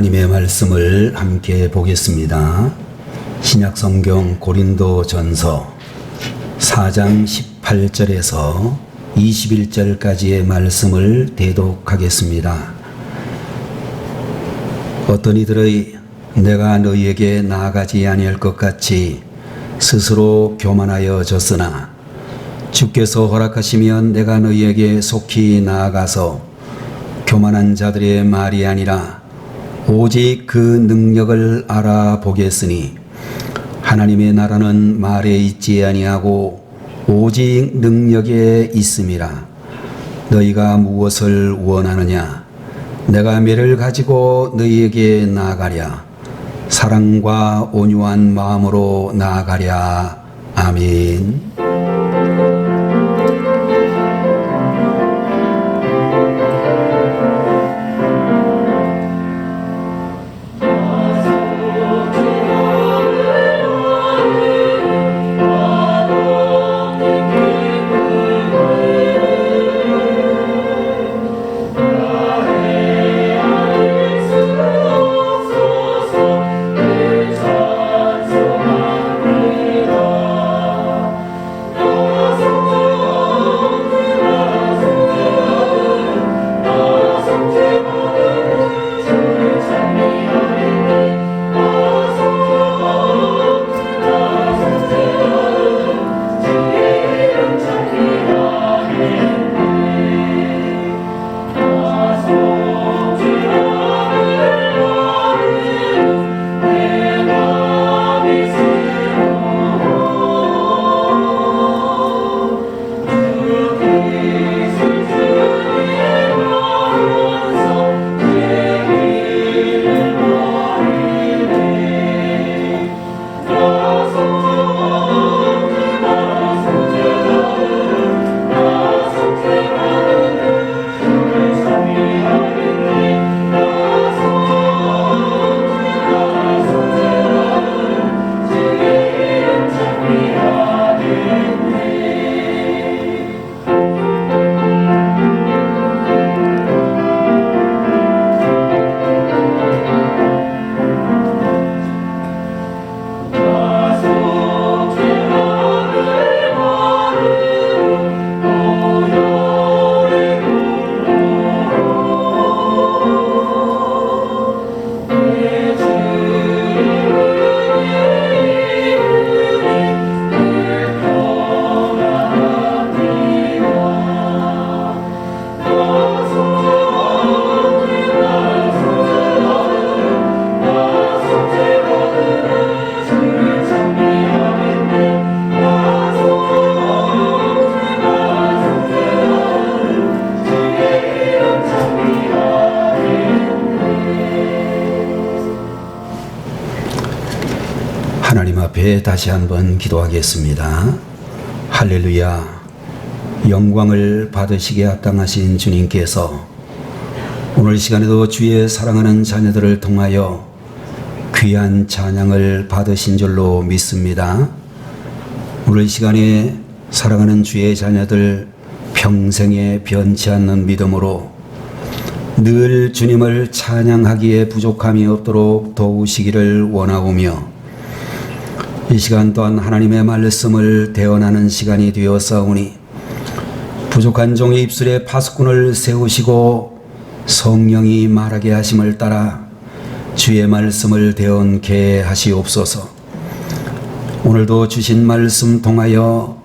하나님의 말씀을 함께 보겠습니다. 신약성경 고린도전서 4장 18절에서 21절까지의 말씀을 대독하겠습니다. 어떤 이들의 내가 너희에게 나아가지 아니할 것 같이 스스로 교만하여 졌으나 주께서 허락하시면 내가 너희에게 속히 나아가서 교만한 자들의 말이 아니라 오직 그 능력을 알아보겠으니 하나님의 나라는 말에 있지 아니하고 오직 능력에 있음이라. 너희가 무엇을 원하느냐? 내가 매를 가지고 너희에게 나아가랴. 사랑과 온유한 마음으로 나아가랴. 아멘. 하나님 앞에 다시 한번 기도하겠습니다. 할렐루야. 영광을 받으시기에 합당하신 주님께서 오늘 시간에도 주의 사랑하는 자녀들을 통하여 귀한 찬양을 받으신 줄로 믿습니다. 오늘 시간에 사랑하는 주의 자녀들 평생에 변치 않는 믿음으로 늘 주님을 찬양하기에 부족함이 없도록 도우시기를 원하오며 이 시간 또한 하나님의 말씀을 대언하는 시간이 되었사오니 부족한 종의 입술에 파수꾼을 세우시고 성령이 말하게 하심을 따라 주의 말씀을 대언케 하시옵소서. 오늘도 주신 말씀 통하여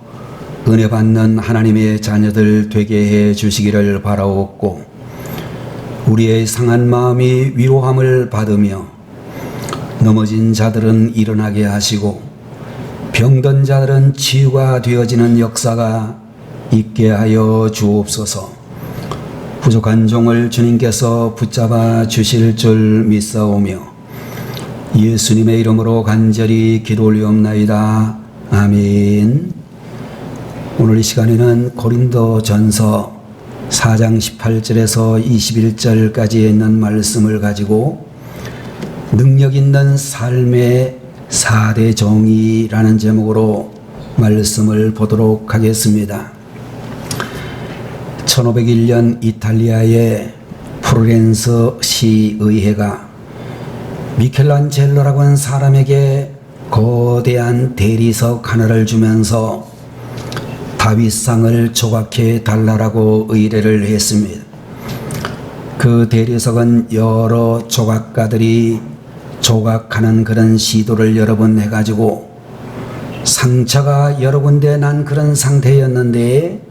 은혜 받는 하나님의 자녀들 되게 해 주시기를 바라옵고 우리의 상한 마음이 위로함을 받으며 넘어진 자들은 일어나게 하시고 병든 자들은 치유가 되어지는 역사가 있게 하여 주옵소서. 부족한 종을 주님께서 붙잡아 주실 줄 믿사오며 예수님의 이름으로 간절히 기도 올리옵나이다. 아멘. 오늘 이 시간에는 고린도전서 4장 18절에서 21절까지 있는 말씀을 가지고 능력 있는 삶의 4대 정의라는 제목으로 말씀을 보도록 하겠습니다. 1501년 이탈리아의 플로렌스 시의회가 미켈란젤로라고 하는 사람에게 거대한 대리석 하나를 주면서 다윗상을 조각해 달라고 의뢰를 했습니다. 그 대리석은 여러 조각가들이 조각하는 그런 시도를 여러 번 해가지고 상처가 여러 군데 난 그런 상태였는데,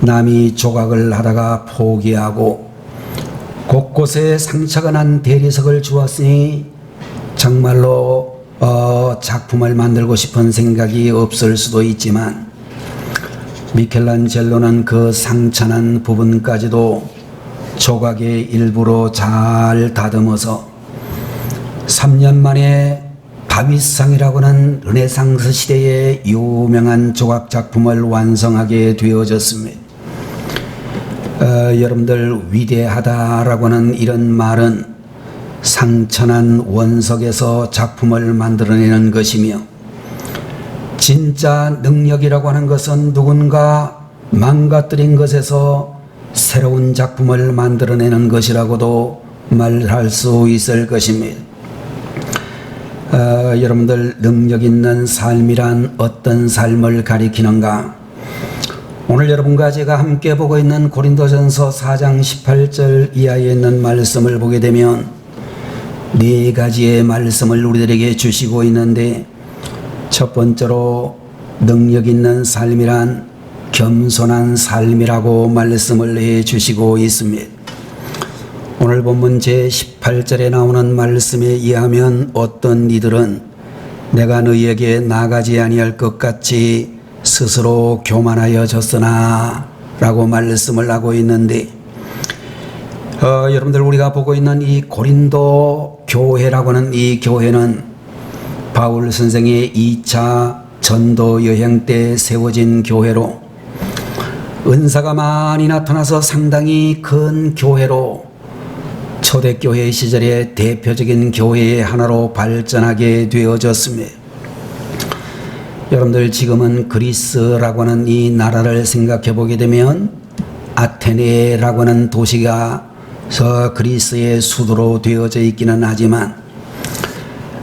남이 조각을 하다가 포기하고 곳곳에 상처가 난 대리석을 주었으니 정말로 작품을 만들고 싶은 생각이 없을 수도 있지만, 미켈란젤로는 그 상처난 부분까지도 조각의 일부로 잘 다듬어서 3년 만에 다윗상이라고 하는 르네상스 시대의 유명한 조각 작품을 완성하게 되어졌습니다. 여러분들, 위대하다라고 하는 이런 말은 상처난 원석에서 작품을 만들어내는 것이며, 진짜 능력이라고 하는 것은 누군가 망가뜨린 것에서 새로운 작품을 만들어내는 것이라고도 말할 수 있을 것입니다. 여러분들, 능력 있는 삶이란 어떤 삶을 가리키는가? 오늘 여러분과 제가 함께 보고 있는 고린도전서 4장 18절 이하에 있는 말씀을 보게 되면 네 가지의 말씀을 우리들에게 주시고 있는데, 첫 번째로 능력 있는 삶이란 겸손한 삶이라고 말씀을 해 주시고 있습니다. 오늘 본문 제18절에 나오는 말씀에 의하면 어떤 이들은 내가 너희에게 나가지 아니할 것 같이 스스로 교만하여졌으나 라고 말씀을 하고 있는데, 여러분들, 우리가 보고 있는 이 고린도 교회라고 하는 이 교회는 바울 선생의 2차 전도 여행 때 세워진 교회로, 은사가 많이 나타나서 상당히 큰 교회로, 초대교회 시절의 대표적인 교회의 하나로 발전하게 되어졌습니다. 여러분들, 지금은 그리스라고 하는 이 나라를 생각해 보게 되면 아테네라고 하는 도시가 그리스의 수도로 되어져 있기는 하지만,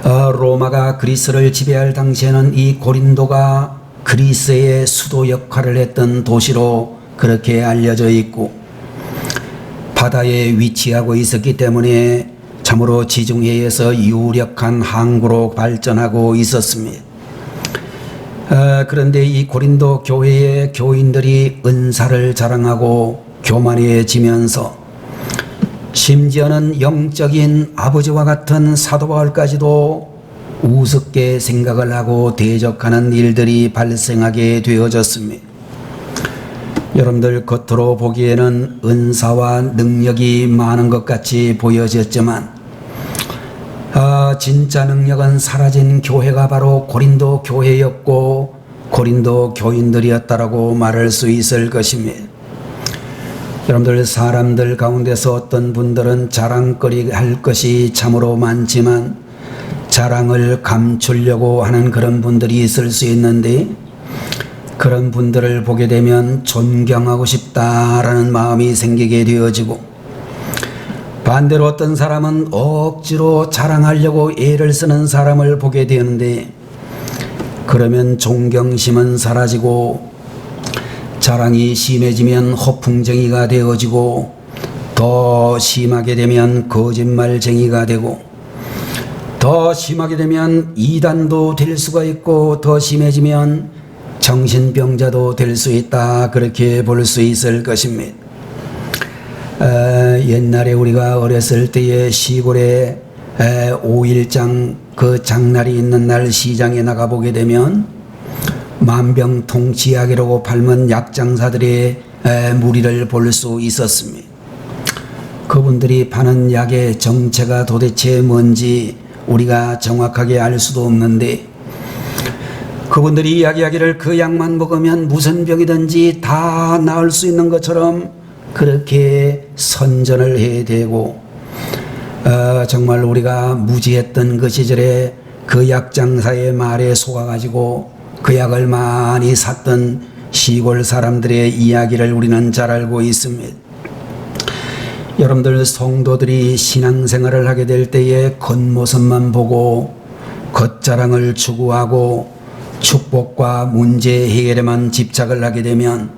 로마가 그리스를 지배할 당시에는 이 고린도가 그리스의 수도 역할을 했던 도시로 그렇게 알려져 있고, 바다에 위치하고 있었기 때문에 참으로 지중해에서 유력한 항구로 발전하고 있었습니다. 그런데 이 고린도 교회의 교인들이 은사를 자랑하고 교만해지면서, 심지어는 영적인 아버지와 같은 사도 바울까지도 우습게 생각을 하고 대적하는 일들이 발생하게 되어졌습니다. 여러분들, 겉으로 보기에는 은사와 능력이 많은 것 같이 보여졌지만, 진짜 능력은 사라진 교회가 바로 고린도 교회였고 고린도 교인들이었다라고 말할 수 있을 것입니다. 여러분들, 사람들 가운데서 어떤 분들은 자랑거리 할 것이 참으로 많지만 자랑을 감추려고 하는 그런 분들이 있을 수 있는데, 그런 분들을 보게 되면 존경하고 싶다라는 마음이 생기게 되어지고, 반대로 어떤 사람은 억지로 자랑하려고 애를 쓰는 사람을 보게 되는데, 그러면 존경심은 사라지고 자랑이 심해지면 허풍쟁이가 되어지고, 더 심하게 되면 거짓말쟁이가 되고, 더 심하게 되면 이단도 될 수가 있고, 더 심해지면 정신병자도 될 수 있다, 그렇게 볼 수 있을 것입니다. 옛날에 우리가 어렸을 때에 시골에 5.1장 그 장날이 있는 날 시장에 나가보게 되면 만병통치약이라고 팔면 약장사들의 무리를 볼 수 있었습니다. 그분들이 파는 약의 정체가 도대체 뭔지 우리가 정확하게 알 수도 없는데, 그분들이 이야기하기를 그 약만 먹으면 무슨 병이든지 다 나을 수 있는 것처럼 그렇게 선전을 해대고, 정말 우리가 무지했던 그 시절에 그 약장사의 말에 속아가지고 그 약을 많이 샀던 시골 사람들의 이야기를 우리는 잘 알고 있습니다. 여러분들 성도들이 신앙생활을 하게 될 때에 겉모습만 보고 겉자랑을 추구하고 축복과 문제 해결에만 집착을 하게 되면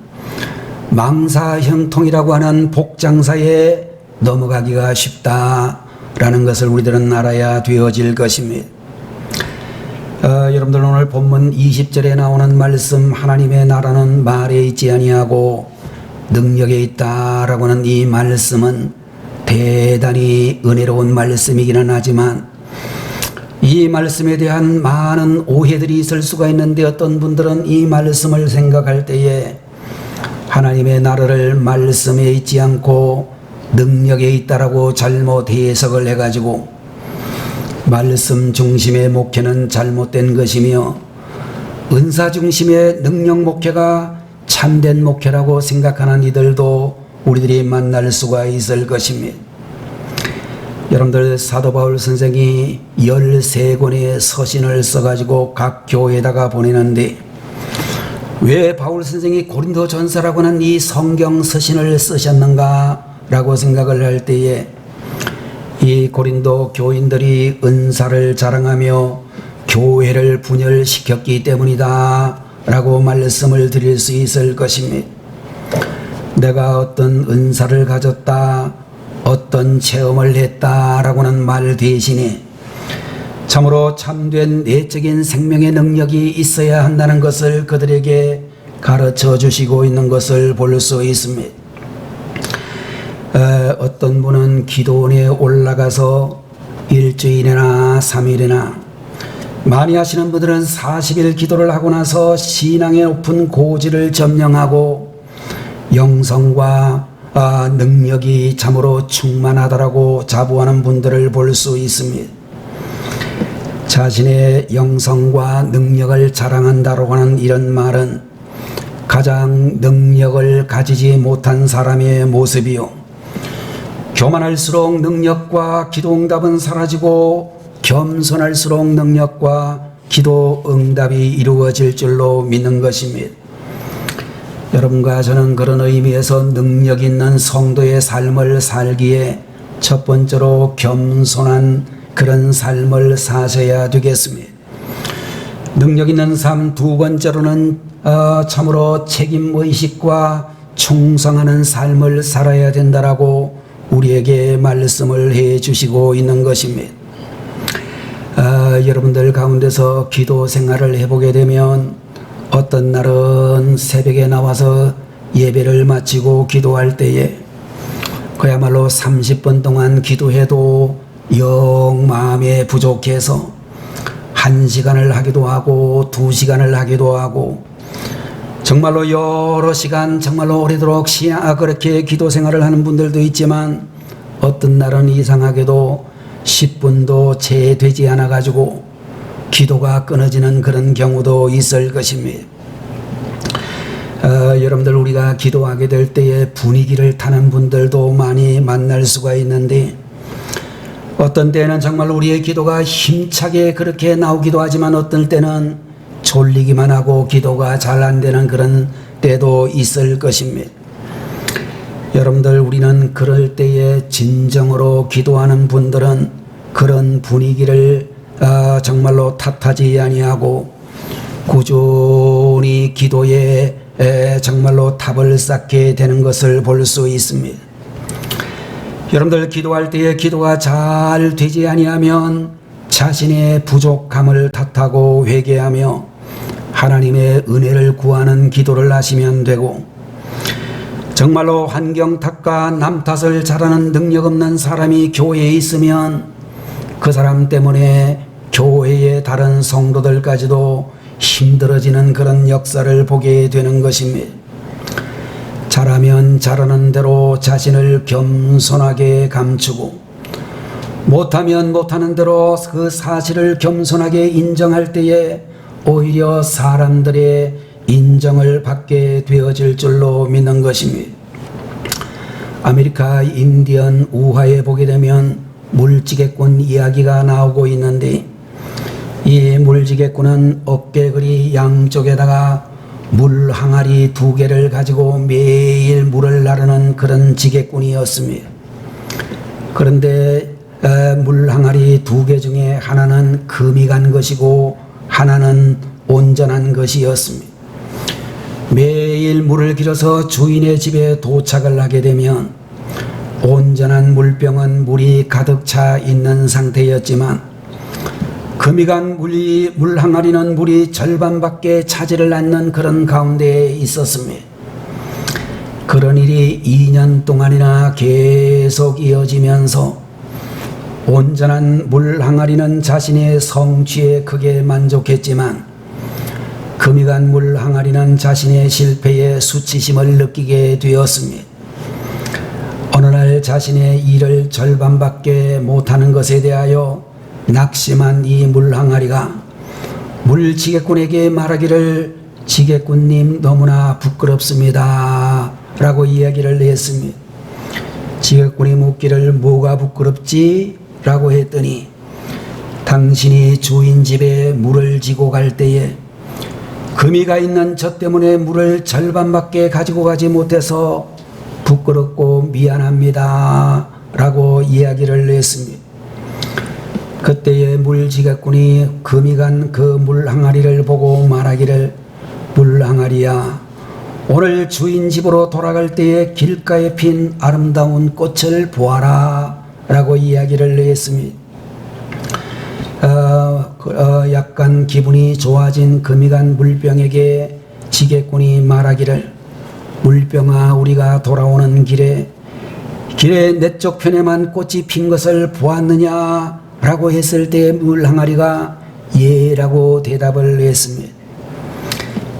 망사형통이라고 하는 복장사에 넘어가기가 쉽다라는 것을 우리들은 알아야 되어질 것입니다. 여러분들 오늘 본문 20절에 나오는 말씀, 하나님의 나라는 말에 있지 아니하고 능력에 있다라고 하는 이 말씀은 대단히 은혜로운 말씀이기는 하지만 이 말씀에 대한 많은 오해들이 있을 수가 있는데, 어떤 분들은 이 말씀을 생각할 때에 하나님의 나라를 말씀에 있지 않고 능력에 있다라고 잘못 해석을 해가지고 말씀 중심의 목회는 잘못된 것이며 은사 중심의 능력 목회가 참된 목회라고 생각하는 이들도 우리들이 만날 수가 있을 것입니다. 여러분들, 사도 바울 선생이 13권의 서신을 써가지고 각 교회에다가 보내는데 왜 바울 선생이 고린도 전서라고 하는 이 성경 서신을 쓰셨는가 라고 생각을 할 때에 이 고린도 교인들이 은사를 자랑하며 교회를 분열시켰기 때문이다 라고 말씀을 드릴 수 있을 것입니다. 내가 어떤 은사를 가졌다, 어떤 체험을 했다라고는 말 대신에 참으로 참된 내적인 생명의 능력이 있어야 한다는 것을 그들에게 가르쳐 주시고 있는 것을 볼 수 있습니다. 어떤 분은 기도원에 올라가서 일주일이나 3일이나, 많이 하시는 분들은 40일 기도를 하고 나서 신앙의 높은 고지를 점령하고 영성과 능력이 참으로 충만하다라고 자부하는 분들을 볼 수 있습니다. 자신의 영성과 능력을 자랑한다고 하는 이런 말은 가장 능력을 가지지 못한 사람의 모습이요, 교만할수록 능력과 기도 응답은 사라지고 겸손할수록 능력과 기도 응답이 이루어질 줄로 믿는 것입니다. 여러분과 저는 그런 의미에서 능력 있는 성도의 삶을 살기에 첫 번째로 겸손한 그런 삶을 사셔야 되겠습니다. 능력 있는 삶 두 번째로는 참으로 책임의식과 충성하는 삶을 살아야 된다라고 우리에게 말씀을 해 주시고 있는 것입니다. 여러분들 가운데서 기도 생활을 해보게 되면 어떤 날은 새벽에 나와서 예배를 마치고 기도할 때에 그야말로 30분 동안 기도해도 영 마음에 부족해서 1시간을 하기도 하고 2시간을 하기도 하고 정말로 여러 시간 정말로 오래도록 그렇게 기도 생활을 하는 분들도 있지만 어떤 날은 이상하게도 10분도 채 되지 않아 가지고 기도가 끊어지는 그런 경우도 있을 것입니다. 여러분들, 우리가 기도하게 될 때에 분위기를 타는 분들도 많이 만날 수가 있는데 어떤 때는 정말 우리의 기도가 힘차게 그렇게 나오기도 하지만 어떤 때는 졸리기만 하고 기도가 잘 안 되는 그런 때도 있을 것입니다. 여러분들, 우리는 그럴 때에 진정으로 기도하는 분들은 그런 분위기를 정말로 탓하지 아니하고 꾸준히 기도에 정말로 탑을 쌓게 되는 것을 볼 수 있습니다. 여러분들, 기도할 때에 기도가 잘 되지 아니하면 자신의 부족함을 탓하고 회개하며 하나님의 은혜를 구하는 기도를 하시면 되고, 정말로 환경 탓과 남 탓을 잘하는 능력 없는 사람이 교회에 있으면 그 사람 때문에 교회의 다른 성도들까지도 힘들어지는 그런 역사를 보게 되는 것입니다. 잘하면 잘하는 대로 자신을 겸손하게 감추고 못하면 못하는 대로 그 사실을 겸손하게 인정할 때에 오히려 사람들의 인정을 받게 되어질 줄로 믿는 것입니다. 아메리카 인디언 우화에 보게 되면 물지개꾼 이야기가 나오고 있는데 이 물지개꾼은 어깨그리 양쪽에다가 물 항아리 2개를 가지고 매일 물을 나르는 그런 지게꾼이었습니다. 그런데 물 항아리 두 개 중에 하나는 금이 간 것이고 하나는 온전한 것이었습니다. 매일 물을 길어서 주인의 집에 도착을 하게 되면 온전한 물병은 물이 가득 차 있는 상태였지만 금이 간 물 항아리는 물이 절반밖에 차지를 않는 그런 가운데에 있었습니다. 그런 일이 2년 동안이나 계속 이어지면서 온전한 물 항아리는 자신의 성취에 크게 만족했지만 금이 간 물 항아리는 자신의 실패에 수치심을 느끼게 되었습니다. 어느 날 자신의 일을 절반밖에 못하는 것에 대하여 낙심한 이 물 항아리가 물지객꾼에게 말하기를 지객꾼님 너무나 부끄럽습니다 라고 이야기를 했습니다. 지객꾼이 묻기를 뭐가 부끄럽지? 라고 했더니 당신이 주인 집에 물을 지고 갈 때에 금이 가 있는 저 때문에 물을 절반밖에 가지고 가지 못해서 부끄럽고 미안합니다 라고 이야기를 했습니다. 그때에 물지객꾼이 금이 간 그 물 항아리를 보고 말하기를 물 항아리야, 오늘 주인 집으로 돌아갈 때에 길가에 핀 아름다운 꽃을 보아라 라고 이야기를 했습니다. 약간 기분이 좋아진 금이 간 물병에게 지객꾼이 말하기를 물병아, 우리가 돌아오는 길에 내 쪽 편에만 꽃이 핀 것을 보았느냐 라고 했을 때 물 항아리가 예 라고 대답을 했습니다.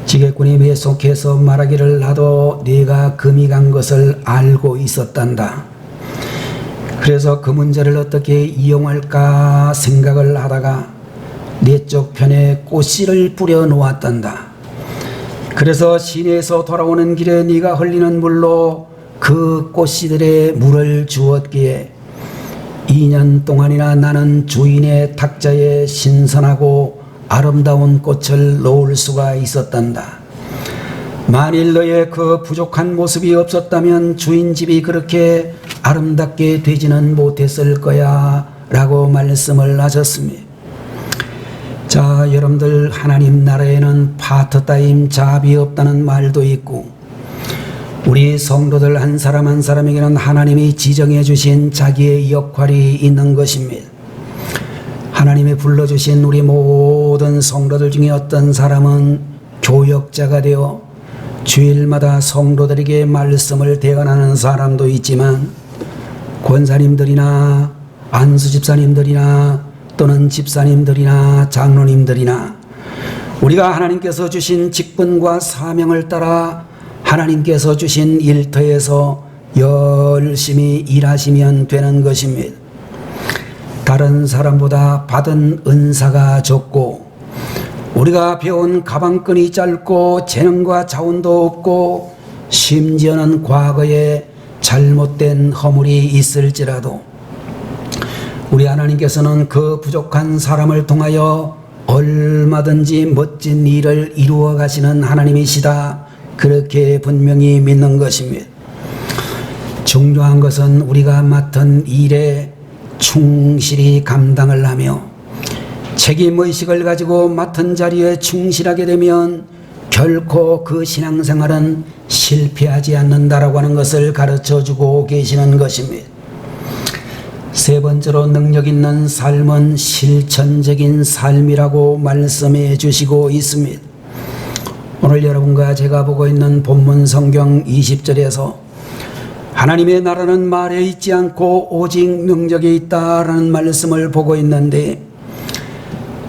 지객꾼이 계속해서 말하기를 나도 네가 금이 간 것을 알고 있었단다. 그래서 그 문제를 어떻게 이용할까 생각을 하다가 네 쪽 편에 꽃씨를 뿌려 놓았단다. 그래서 시내에서 돌아오는 길에 네가 흘리는 물로 그 꽃씨들의 물을 주었기에 2년 동안이나 나는 주인의 탁자에 신선하고 아름다운 꽃을 놓을 수가 있었단다. 만일 너의 그 부족한 모습이 없었다면 주인 집이 그렇게 아름답게 되지는 못했을 거야 라고 말씀을 하셨습니다. 자, 여러분들, 하나님 나라에는 파트타임 잡이 없다는 말도 있고 우리 성도들 한 사람 한 사람에게는 하나님이 지정해 주신 자기의 역할이 있는 것입니다. 하나님이 불러주신 우리 모든 성도들 중에 어떤 사람은 교역자가 되어 주일마다 성도들에게 말씀을 대관하는 사람도 있지만 권사님들이나 안수집사님들이나 또는 집사님들이나 장로님들이나 우리가 하나님께서 주신 직분과 사명을 따라 하나님께서 주신 일터에서 열심히 일하시면 되는 것입니다. 다른 사람보다 받은 은사가 적고 우리가 배운 가방끈이 짧고 재능과 자원도 없고 심지어는 과거에 잘못된 허물이 있을지라도 우리 하나님께서는 그 부족한 사람을 통하여 얼마든지 멋진 일을 이루어 가시는 하나님이시다, 그렇게 분명히 믿는 것입니다. 중요한 것은 우리가 맡은 일에 충실히 감당을 하며 책임의식을 가지고 맡은 자리에 충실하게 되면 결코 그 신앙생활은 실패하지 않는다라고 하는 것을 가르쳐주고 계시는 것입니다. 세 번째로 능력 있는 삶은 실천적인 삶이라고 말씀해 주시고 있습니다. 오늘 여러분과 제가 보고 있는 본문 성경 20절에서 하나님의 나라는 말에 있지 않고 오직 능력에 있다라는 말씀을 보고 있는데,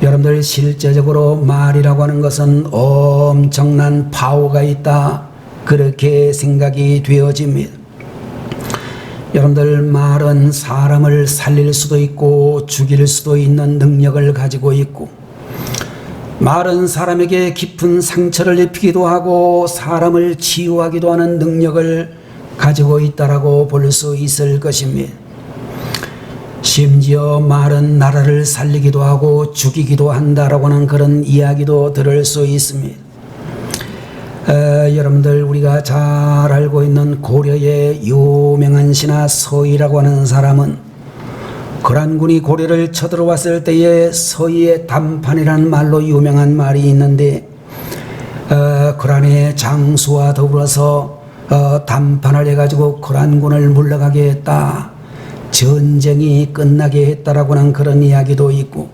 여러분들 실제적으로 말이라고 하는 것은 엄청난 파워가 있다, 그렇게 생각이 되어집니다. 여러분들, 말은 사람을 살릴 수도 있고 죽일 수도 있는 능력을 가지고 있고, 말은 사람에게 깊은 상처를 입히기도 하고 사람을 치유하기도 하는 능력을 가지고 있다라고 볼 수 있을 것입니다. 심지어 말은 나라를 살리기도 하고 죽이기도 한다라고 하는 그런 이야기도 들을 수 있습니다. 여러분들, 우리가 잘 알고 있는 고려의 유명한 신하 서희라고 하는 사람은 거란군이 고려를 쳐들어왔을 때에 서희의 단판이라는 말로 유명한 말이 있는데 거란의 장수와 더불어서 단판을 해가지고 거란군을 물러가게 했다, 전쟁이 끝나게 했다라고 하는 그런 이야기도 있고,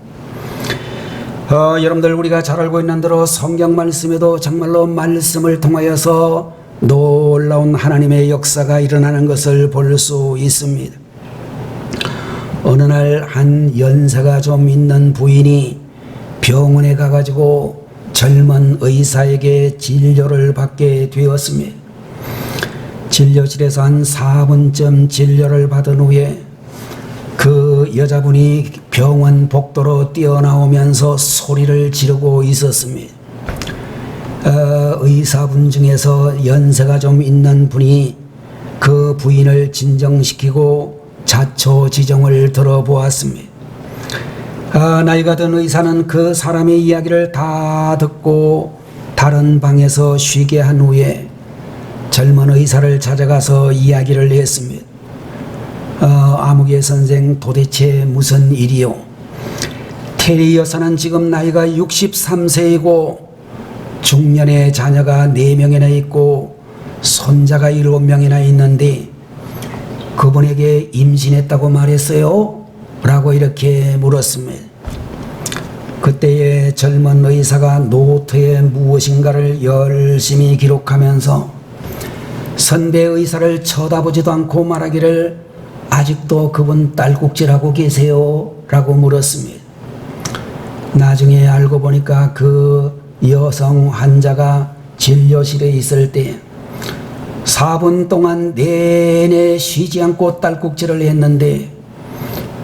여러분들 우리가 잘 알고 있는 대로 성경 말씀에도 정말로 말씀을 통하여서 놀라운 하나님의 역사가 일어나는 것을 볼 수 있습니다. 어느 날 한 연세가 좀 있는 부인이 병원에 가가지고 젊은 의사에게 진료를 받게 되었습니다. 진료실에서 한 4분쯤 진료를 받은 후에 그 여자분이 병원 복도로 뛰어나오면서 소리를 지르고 있었습니다. 의사분 중에서 연세가 좀 있는 분이 그 부인을 진정시키고 자초지종을 들어보았습니다. 나이가 든 의사는 그 사람의 이야기를 다 듣고 다른 방에서 쉬게 한 후에 젊은 의사를 찾아가서 이야기를 했습니다. 아무개 선생, 도대체 무슨 일이요? 테리 여사는 지금 나이가 63세이고 중년의 자녀가 4명이나 있고 손자가 7명이나 있는데 그분에게 임신했다고 말했어요? 라고 이렇게 물었습니다. 그때의 젊은 의사가 노트에 무엇인가를 열심히 기록하면서 선배 의사를 쳐다보지도 않고 말하기를 아직도 그분 딸꾹질하고 계세요? 라고 물었습니다. 나중에 알고 보니까 그 여성 환자가 진료실에 있을 때 4분 동안 내내 쉬지 않고 딸꾹질을 했는데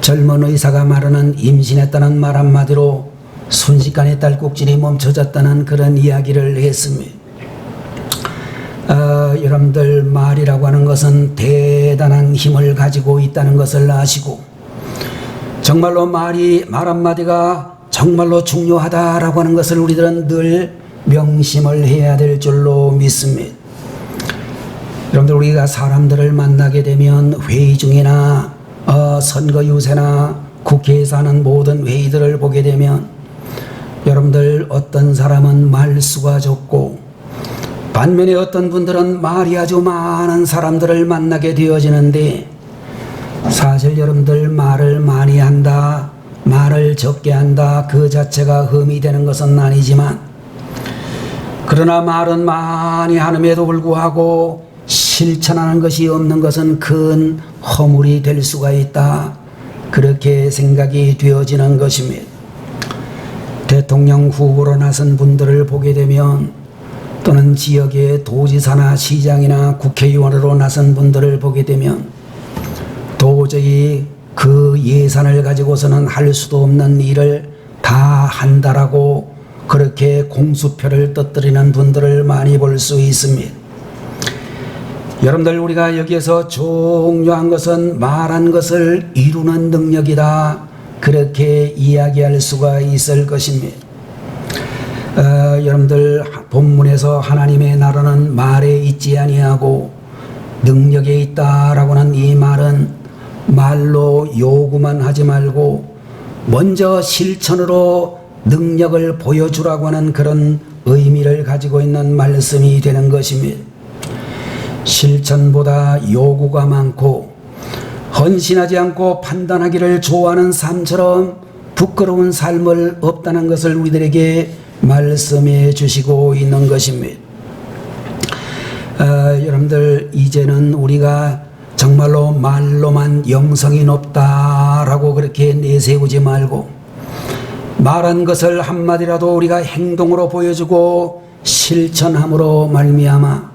젊은 의사가 말하는 임신했다는 말 한마디로 순식간에 딸꾹질이 멈춰졌다는 그런 이야기를 했습니다. 여러분들, 말이라고 하는 것은 대단한 힘을 가지고 있다는 것을 아시고 정말로 말 한마디가 정말로 중요하다라고 하는 것을 우리들은 늘 명심을 해야 될 줄로 믿습니다. 여러분들, 우리가 사람들을 만나게 되면 회의 중이나 선거 유세나 국회에서 하는 모든 회의들을 보게 되면 여러분들, 어떤 사람은 말수가 적고 반면에 어떤 분들은 말이 아주 많은 사람들을 만나게 되어지는데 사실 여러분들, 말을 많이 한다, 말을 적게 한다, 그 자체가 흠이 되는 것은 아니지만 그러나 말은 많이 함에도 불구하고 실천하는 것이 없는 것은 큰 허물이 될 수가 있다, 그렇게 생각이 되어지는 것입니다. 대통령 후보로 나선 분들을 보게 되면 또는 지역의 도지사나 시장이나 국회의원으로 나선 분들을 보게 되면 도저히 그 예산을 가지고서는 할 수도 없는 일을 다 한다라고 그렇게 공수표를 떠뜨리는 분들을 많이 볼 수 있습니다. 여러분들, 우리가 여기에서 중요한 것은 말한 것을 이루는 능력이다, 그렇게 이야기할 수가 있을 것입니다. 여러분들, 본문에서 하나님의 나라는 말에 있지 아니하고 능력에 있다라고 하는 이 말은 말로 요구만 하지 말고 먼저 실천으로 능력을 보여주라고 하는 그런 의미를 가지고 있는 말씀이 되는 것입니다. 실천보다 요구가 많고 헌신하지 않고 판단하기를 좋아하는 삶처럼 부끄러운 삶을 없다는 것을 우리들에게 말씀해 주시고 있는 것입니다. 여러분들, 이제는 우리가 정말로 말로만 영성이 높다라고 그렇게 내세우지 말고 말한 것을 한마디라도 우리가 행동으로 보여주고 실천함으로 말미암아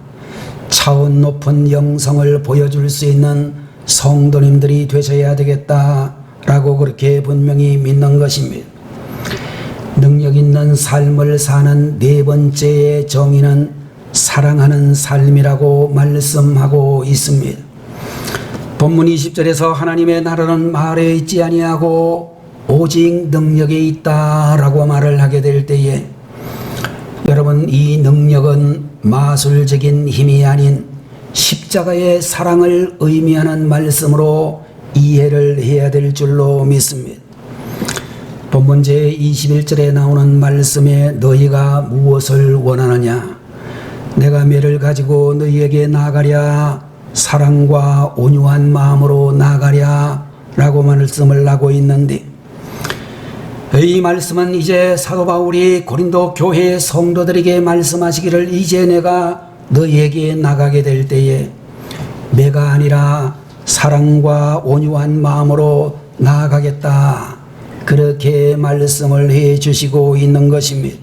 차원 높은 영성을 보여줄 수 있는 성도님들이 되셔야 되겠다라고 그렇게 분명히 믿는 것입니다. 능력 있는 삶을 사는 네 번째의 정의는 사랑하는 삶이라고 말씀하고 있습니다. 본문 20절에서 하나님의 나라는 말에 있지 아니하고 오직 능력에 있다라고 말을 하게 될 때에 여러분, 이 능력은 마술적인 힘이 아닌 십자가의 사랑을 의미하는 말씀으로 이해를 해야 될 줄로 믿습니다. 본문 제21절에 나오는 말씀에 너희가 무엇을 원하느냐? 내가 뭐를 가지고 너희에게 나아가랴? 사랑과 온유한 마음으로 나아가랴? 라고 말씀을 하고 있는데, 이 말씀은 이제 사도 바울이 고린도 교회 성도들에게 말씀하시기를 이제 내가 너희에게 나가게 될 때에 내가 아니라 사랑과 온유한 마음으로 나아가겠다, 그렇게 말씀을 해 주시고 있는 것입니다.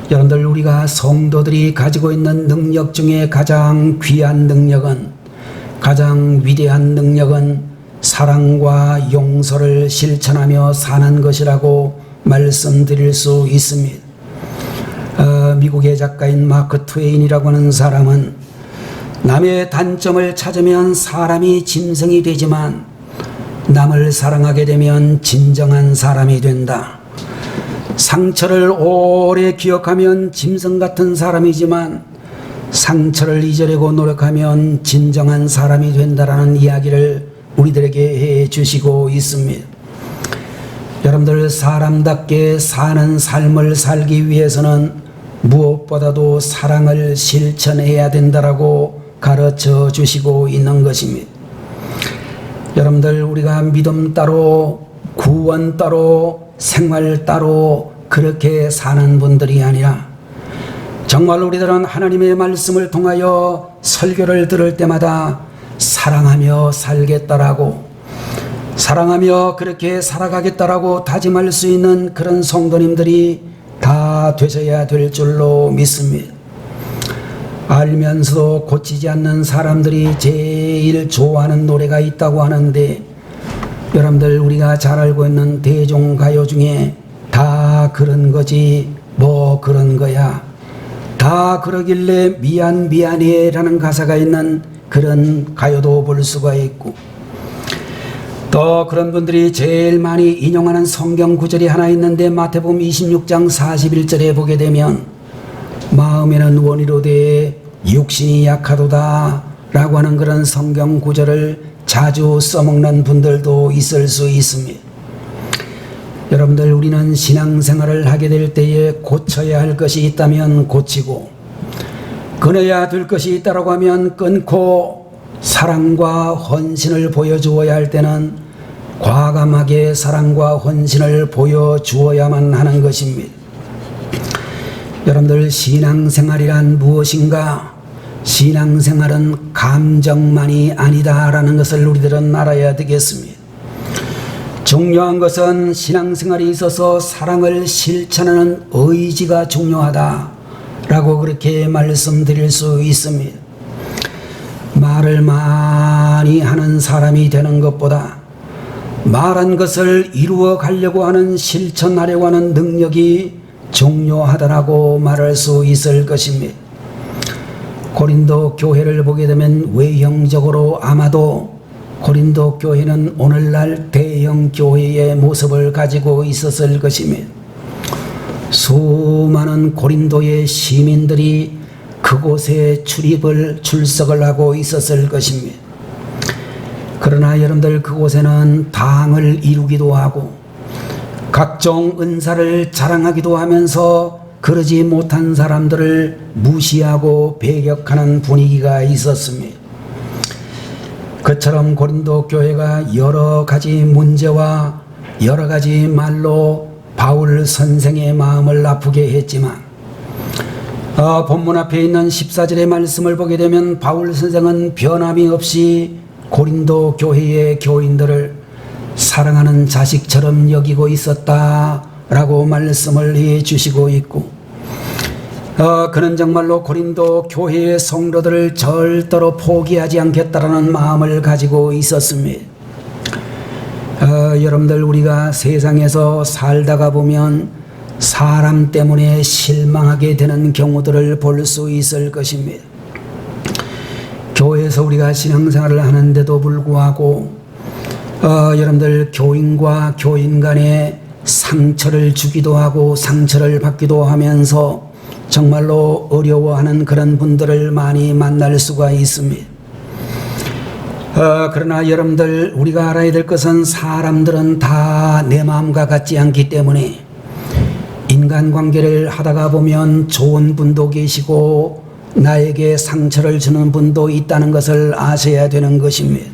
여러분들, 우리가 성도들이 가지고 있는 능력 중에 가장 귀한 능력은, 가장 위대한 능력은 사랑과 용서를 실천하며 사는 것이라고 말씀드릴 수 있습니다. 미국의 작가인 마크 트웨인이라고 하는 사람은 남의 단점을 찾으면 사람이 짐승이 되지만 남을 사랑하게 되면 진정한 사람이 된다. 상처를 오래 기억하면 짐승 같은 사람이지만 상처를 잊으려고 노력하면 진정한 사람이 된다라는 이야기를 우리들에게 해 주시고 있습니다. 여러분들, 사람답게 사는 삶을 살기 위해서는 무엇보다도 사랑을 실천해야 된다라고 가르쳐 주시고 있는 것입니다. 여러분들, 우리가 믿음 따로, 구원 따로, 생활 따로 그렇게 사는 분들이 아니라 정말 우리들은 하나님의 말씀을 통하여 설교를 들을 때마다 사랑하며 살겠다라고, 사랑하며 그렇게 살아가겠다라고 다짐할 수 있는 그런 성도님들이 다 되셔야 될 줄로 믿습니다. 알면서도 고치지 않는 사람들이 제일 좋아하는 노래가 있다고 하는데, 여러분들, 우리가 잘 알고 있는 대중가요 중에 다 그런 거지 뭐 그런 거야, 다 그러길래 미안 미안해 라는 가사가 있는 그런 가요도 볼 수가 있고, 또 그런 분들이 제일 많이 인용하는 성경 구절이 하나 있는데, 마태복음 26장 41절에 보게 되면 마음에는 원이로되 육신이 약하도다 라고 하는 그런 성경 구절을 자주 써먹는 분들도 있을 수 있습니다. 여러분들, 우리는 신앙생활을 하게 될 때에 고쳐야 할 것이 있다면 고치고, 끊어야 될 것이 있다고 하면 끊고, 사랑과 헌신을 보여주어야 할 때는 과감하게 사랑과 헌신을 보여주어야만 하는 것입니다. 여러분들, 신앙생활이란 무엇인가? 신앙생활은 감정만이 아니다라는 것을 우리들은 알아야 되겠습니다. 중요한 것은 신앙생활에 있어서 사랑을 실천하는 의지가 중요하다라고 그렇게 말씀드릴 수 있습니다. 말을 많이 하는 사람이 되는 것보다 말한 것을 이루어 가려고 하는, 실천하려고 하는 능력이 중요하다라고 말할 수 있을 것입니다. 고린도 교회를 보게 되면 외형적으로 아마도 고린도 교회는 오늘날 대형 교회의 모습을 가지고 있었을 것입니다. 수많은 고린도의 시민들이 그곳에 출석을 하고 있었을 것입니다. 그러나 여러분들, 그곳에는 당을 이루기도 하고 각종 은사를 자랑하기도 하면서 그러지 못한 사람들을 무시하고 배격하는 분위기가 있었습니다. 그처럼 고린도 교회가 여러 가지 문제와 여러 가지 말로 바울 선생의 마음을 아프게 했지만, 본문 앞에 있는 14절의 말씀을 보게 되면 바울 선생은 변함이 없이 고린도 교회의 교인들을 사랑하는 자식처럼 여기고 있었다라고 말씀을 해 주시고 있고, 그는 정말로 고린도 교회의 성도들을 절대로 포기하지 않겠다라는 마음을 가지고 있었습니다. 여러분들, 우리가 세상에서 살다가 보면 사람 때문에 실망하게 되는 경우들을 볼 수 있을 것입니다. 교회에서 우리가 신앙생활을 하는데도 불구하고 여러분들, 교인과 교인 간에 상처를 주기도 하고 상처를 받기도 하면서 정말로 어려워하는 그런 분들을 많이 만날 수가 있습니다. 그러나 여러분들, 우리가 알아야 될 것은 사람들은 다 내 마음과 같지 않기 때문에 인간관계를 하다가 보면 좋은 분도 계시고 나에게 상처를 주는 분도 있다는 것을 아셔야 되는 것입니다.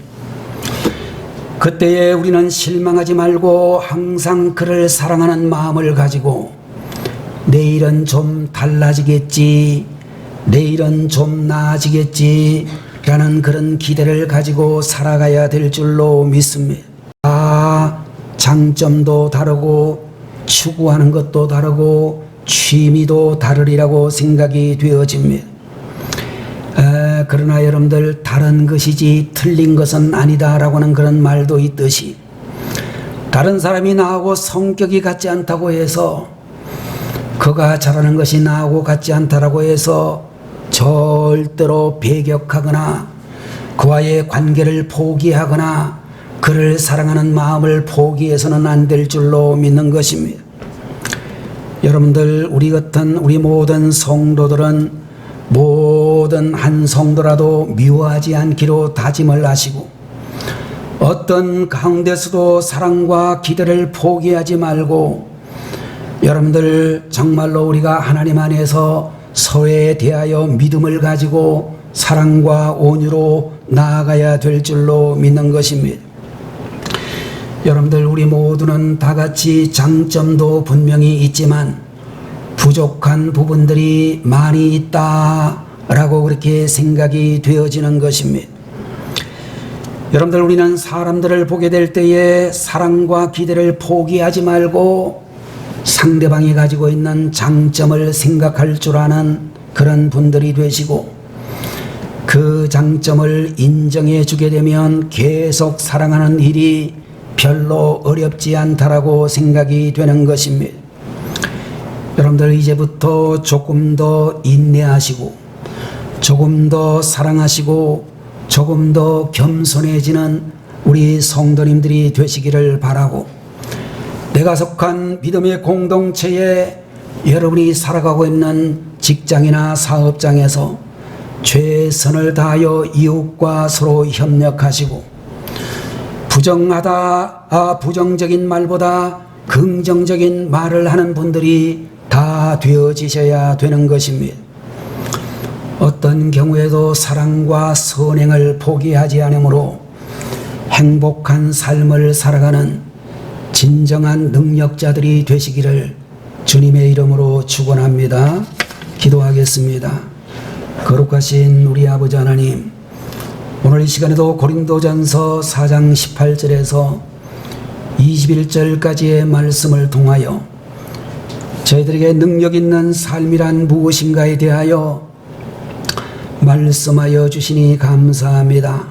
그때에 우리는 실망하지 말고 항상 그를 사랑하는 마음을 가지고 내일은 좀 달라지겠지, 내일은 좀 나아지겠지 라는 그런 기대를 가지고 살아가야 될 줄로 믿습니다. 장점도 다르고 추구하는 것도 다르고 취미도 다르리라고 생각이 되어집니다. 그러나 여러분들, 다른 것이지 틀린 것은 아니다라고 하는 그런 말도 있듯이 다른 사람이 나하고 성격이 같지 않다고 해서, 그가 잘하는 것이 나하고 같지 않다라고 해서 절대로 배격하거나 그와의 관계를 포기하거나 그를 사랑하는 마음을 포기해서는 안 될 줄로 믿는 것입니다. 여러분들, 우리 모든 성도들은 모든 한 성도라도 미워하지 않기로 다짐을 하시고, 어떤 가운데서도 사랑과 기대를 포기하지 말고, 여러분들 정말로 우리가 하나님 안에서 서로에 대하여 믿음을 가지고 사랑과 온유로 나아가야 될 줄로 믿는 것입니다. 여러분들, 우리 모두는 다 같이 장점도 분명히 있지만 부족한 부분들이 많이 있다라고 그렇게 생각이 되어지는 것입니다. 여러분들, 우리는 사람들을 보게 될 때에 사랑과 기대를 포기하지 말고 상대방이 가지고 있는 장점을 생각할 줄 아는 그런 분들이 되시고, 그 장점을 인정해 주게 되면 계속 사랑하는 일이 별로 어렵지 않다라고 생각이 되는 것입니다. 여러분들, 이제부터 조금 더 인내하시고 조금 더 사랑하시고 조금 더 겸손해지는 우리 성도님들이 되시기를 바라고, 내가 속한 믿음의 공동체에 여러분이 살아가고 있는 직장이나 사업장에서 최선을 다하여 이웃과 서로 협력하시고, 부정적인 말보다 긍정적인 말을 하는 분들이 다 되어지셔야 되는 것입니다. 어떤 경우에도 사랑과 선행을 포기하지 않으므로 행복한 삶을 살아가는 진정한 능력자들이 되시기를 주님의 이름으로 축원합니다. 기도하겠습니다. 거룩하신 우리 아버지 하나님, 오늘 이 시간에도 고린도전서 4장 18절에서 21절까지의 말씀을 통하여 저희들에게 능력 있는 삶이란 무엇인가에 대하여 말씀하여 주시니 감사합니다.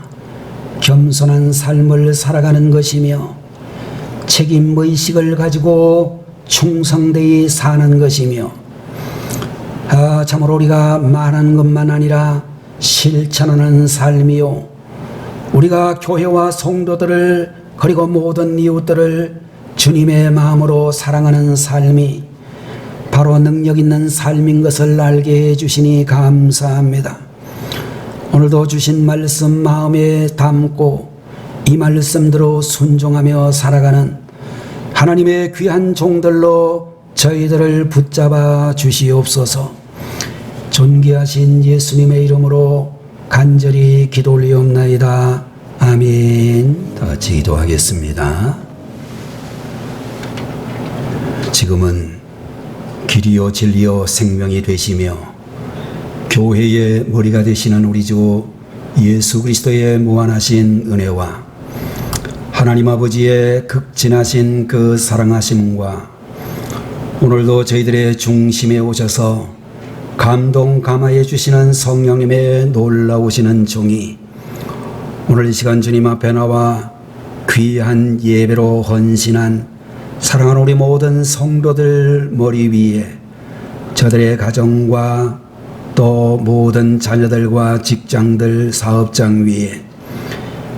겸손한 삶을 살아가는 것이며 책임의식을 가지고 충성되이 사는 것이며, 참으로 우리가 말하는 것만 아니라 실천하는 삶이요, 우리가 교회와 성도들을 그리고 모든 이웃들을 주님의 마음으로 사랑하는 삶이 바로 능력 있는 삶인 것을 알게 해주시니 감사합니다. 오늘도 주신 말씀 마음에 담고 이 말씀대로 순종하며 살아가는 하나님의 귀한 종들로 저희들을 붙잡아 주시옵소서. 존귀하신 예수님의 이름으로 간절히 기도 올리옵나이다. 아멘. 다 같이 기도하겠습니다. 지금은 길이요 진리요 생명이 되시며 교회의 머리가 되시는 우리 주 예수 그리스도의 무한하신 은혜와 하나님 아버지의 극진하신 그 사랑하심과 오늘도 저희들의 중심에 오셔서 감동 감화해 주시는 성령님의 놀라우시는 종이 오늘 이 시간 주님 앞에 나와 귀한 예배로 헌신한 사랑하는 우리 모든 성도들 머리 위에 저들의 가정과 또 모든 자녀들과 직장들 사업장 위에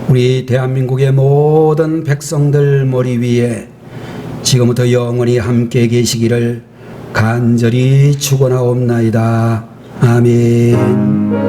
우리 대한민국의 모든 백성들 머리 위에 지금부터 영원히 함께 계시기를 간절히 축원하옵나이다. 아멘.